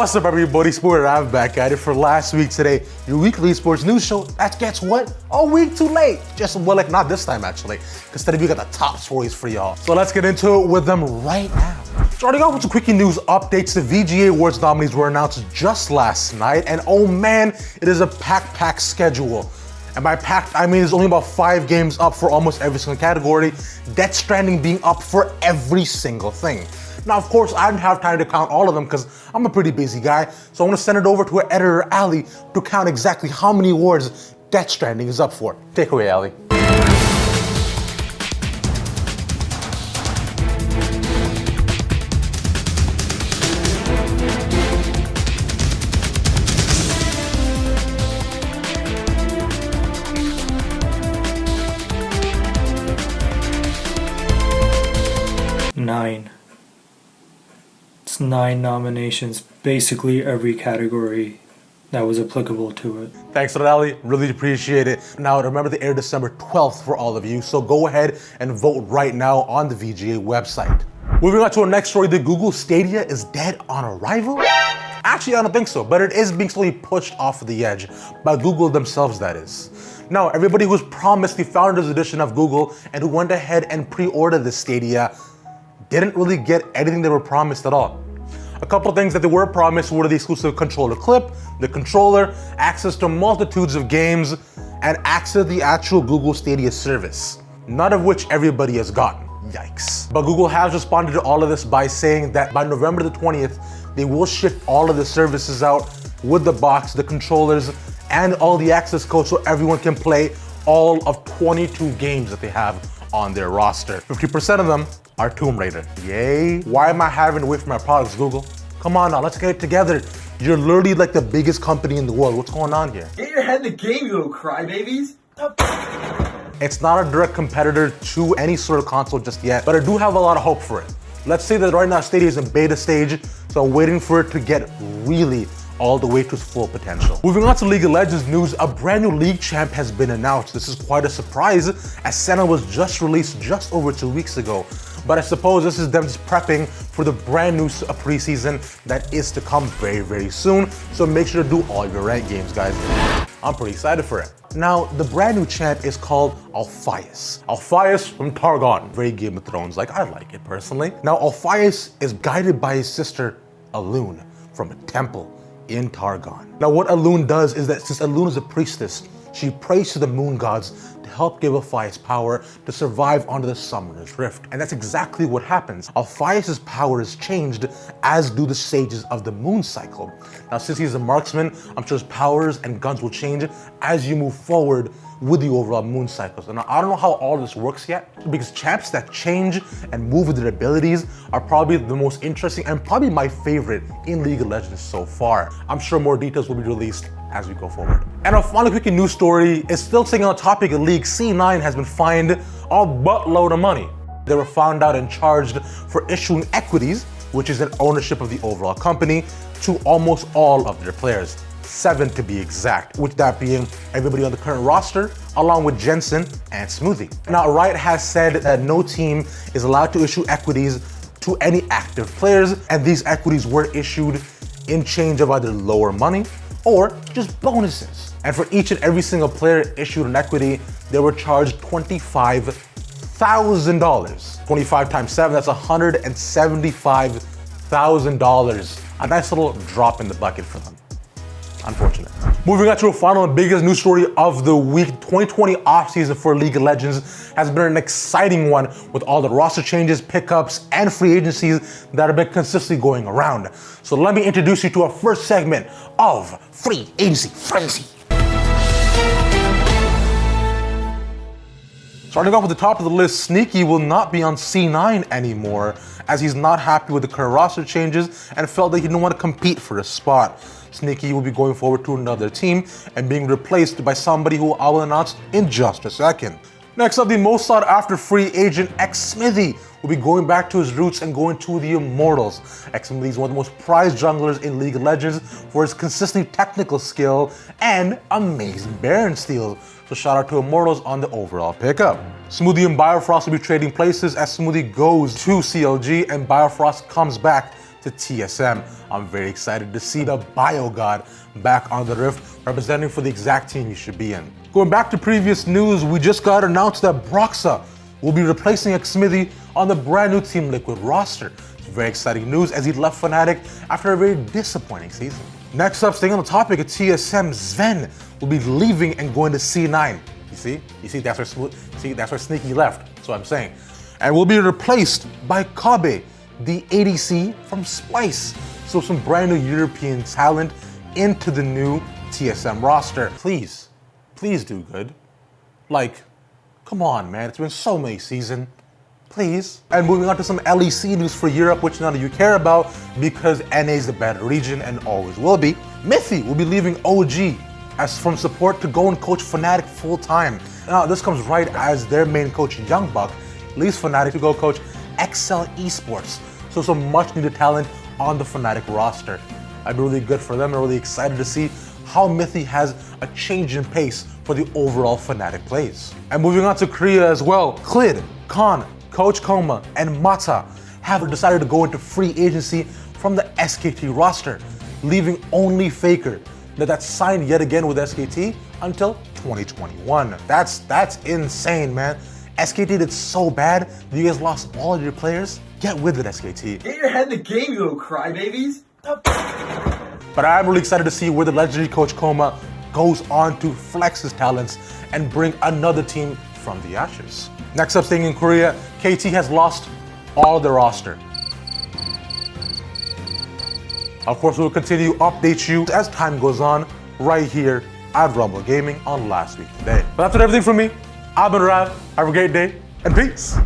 What's up, everybody? Sport Rav back at it for last week today. Your weekly sports news show that gets what? A week too late. Just, well, like not this time actually, because today we got the top stories for y'all. So let's get into it with them right now. Starting off with some quickie news updates, the VGA Awards nominees were announced just last night, and oh man, it is a packed schedule. And by packed, I mean there's only about 5 games up for almost every single category, Death Stranding being up for every single thing. Now, of course, I didn't have time to count all of them because I'm a pretty busy guy, so I'm gonna send it over to our editor, Ali, to count exactly how many awards Death Stranding is up for. Take away, Ali. Nine. It's 9 nominations, basically every category that was applicable to it. Thanks for that, Ali. Really appreciate it. Now, remember to air December 12th for all of you, so go ahead and vote right now on the VGA website. Moving on to our next story, the Google Stadia is dead on arrival? Actually, I don't think so, but it is being slowly pushed off the edge by Google themselves, that is. Now, everybody who was promised the Founders Edition of Google and who went ahead and pre-ordered the Stadia didn't really get anything they were promised at all. A couple of things that they were promised were the exclusive controller clip, the controller, access to multitudes of games, and access to the actual Google Stadia service, none of which everybody has gotten. Yikes. But Google has responded to all of this by saying that by November the 20th, they will ship all of the services out with the box, the controllers, and all the access codes so everyone can play all of 22 games that they have on their roster. 50% of them are Tomb Raider. Yay. Why am I having to wait for my products, Google? Come on now, let's get it together. You're literally like the biggest company in the world. What's going on here? Get your head in the game, you little crybabies. It's not a direct competitor to any sort of console just yet, but I do have a lot of hope for it. Let's say that right now Stadia is in beta stage, so I'm waiting for it to get really all the way to its full potential. Moving on to League of Legends news, a brand new league champ has been announced. This is quite a surprise, as Senna was just released just over 2 weeks ago. But I suppose this is them just prepping for the brand new preseason that is to come very, very soon. So make sure to do all your ranked games, guys. I'm pretty excited for it. Now, the brand new champ is called Alpheus. Alpheus from Targon, very Game of Thrones, like I like it personally. Now, Alpheus is guided by his sister, Elune, from a temple in Targon. Now, what Elune does is that since Elune is a priestess, she prays to the moon gods to help give Alpheus power to survive under the Summoner's Rift. And that's exactly what happens. Alpheus' power is changed, as do the sages of the moon cycle. Now, since he's a marksman, I'm sure his powers and guns will change as you move forward with the overall moon cycles. And I don't know how all this works yet, because champs that change and move with their abilities are probably the most interesting and probably my favorite in League of Legends so far. I'm sure more details will be released as we go forward. And our final quick news story is still staying on the topic of League. C9 has been fined a buttload of money. They were found out and charged for issuing equities, which is an ownership of the overall company, to almost all of their players. 7 to be exact, with that being everybody on the current roster, along with Jensen and Smoothie. Now, Riot has said that no team is allowed to issue equities to any active players, and these equities were issued in change of either lower money or just bonuses. And for each and every single player issued an equity, they were charged $25,000. 25 times 7, that's $175,000. A nice little drop in the bucket for them. Unfortunate. Moving on to a final and biggest news story of the week, 2020 offseason for League of Legends has been an exciting one with all the roster changes, pickups, and free agencies that have been consistently going around. So let me introduce you to our first segment of Free Agency Frenzy. Starting off with the top of the list, Sneaky will not be on C9 anymore, as he's not happy with the current roster changes and felt that he didn't want to compete for a spot. Sneaky will be going forward to another team and being replaced by somebody who I will announce in just a second. Next up, the most sought after free agent X-Smithy will be going back to his roots and going to the Immortals. X-Smithy is one of the most prized junglers in League of Legends for his consistent technical skill and amazing Baron steals. So shout out to Immortals on the overall pickup. Smoothie and Biofrost will be trading places as Smoothie goes to CLG and Biofrost comes back to TSM. I'm very excited to see the Bio God back on the Rift, representing for the exact team you should be in. Going back to previous news, we just got announced that Broxa will be replacing Xmithy on the brand new Team Liquid roster. It's very exciting news as he left Fnatic after a very disappointing season. Next up, staying on the topic of TSM, Sven will be leaving and going to C9. You see, that's where Sneaky left. That's what I'm saying. And will be replaced by Kabe, the ADC from Splice. So some brand new European talent into the new TSM roster. Please do good. Like, come on, man. It's been so many seasons. Please. And moving on to some LEC news for Europe, which none of you care about because NA is the better region and always will be. Mithy will be leaving OG as from support to go and coach Fnatic full time. Now, this comes right as their main coach, Youngbuck, leaves Fnatic to go coach XL Esports. So some much needed talent on the Fnatic roster. I'd be really good for them. I'm really excited to see how Mithy has a change in pace for the overall Fnatic plays. And moving on to Korea as well, Klid, Khan, Coach Koma, and Mata have decided to go into free agency from the SKT roster, leaving only Faker that's signed yet again with SKT until 2021. That's insane, man. SKT did so bad that you guys lost all of your players. Get with it, SKT. Get your head in the game, you little crybabies. But I'm really excited to see where the legendary Coach Koma goes on to flex his talents and bring another team from the ashes. Next up, staying in Korea, KT has lost all their roster. Of course, we'll continue to update you as time goes on right here at Rumble Gaming on Last Week Today. But that's everything from me. I've been Rav. Have a great day and peace.